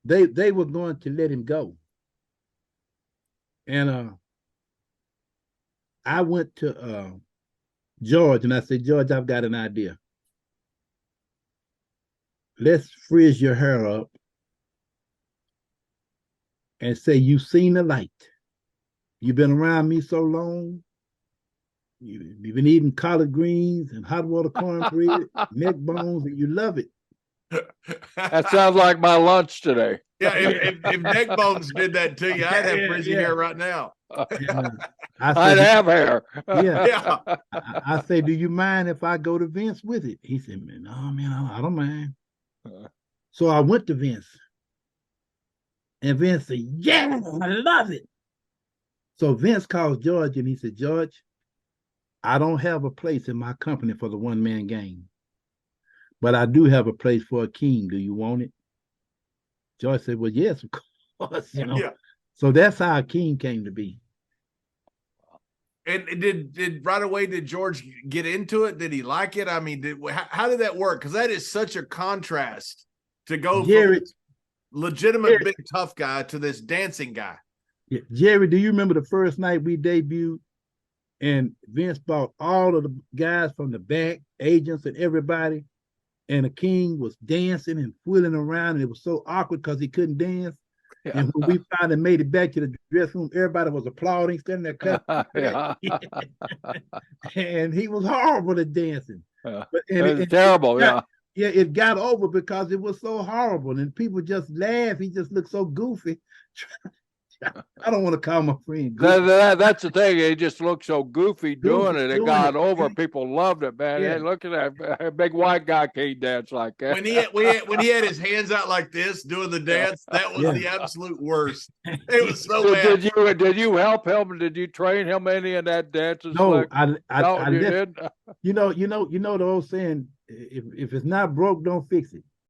they were going to let him go. And I went to George and I said, George, I've got an idea. Let's frizz your hair up and say you've seen the light. You've been around me so long. You've been eating collard greens and hot water cornbread, neck bones, and you love it. That sounds like my lunch today. Yeah, if neck bones did that to you, I'd have frizzy hair right now. I'd have hair. Yeah. I say, do you mind if I go to Vince with it? He said, man, no, man, I don't mind. So I went to Vince. And Vince said, yeah, I love it. So Vince calls George and he said, George, I don't have a place in my company for the one-man gang. But I do have a place for Akeem. Do you want it? George said, well, yes, of course, you know. Yeah. So that's how Akeem came to be. And did right away, did George get into it? Did he like it? I mean, how did that work? Because that is such a contrast to go from legitimate big tough guy to this dancing guy. Yeah. Jerry, do you remember the first night we debuted and Vince brought all of the guys from the back, agents and everybody, and Akeem was dancing and wheeling around, and it was so awkward because he couldn't dance. Yeah. And when we finally made it back to the dressing room, everybody was applauding, standing there clapping. And he was horrible at dancing. It was terrible, Yeah, it got over because it was so horrible, and people just laughed. He just looked so goofy. I don't want to call my friend goofy. That's the thing. He just looked so goofy doing it. It got over. People loved it, man. Yeah. Hey, look at that big white guy can't dance like that. When he had his hands out like this doing the dance, that was the absolute worst. It was so bad. Did you help him? Did you train him any of that dancing? No, I did. You know the old saying, if it's not broke, don't fix it.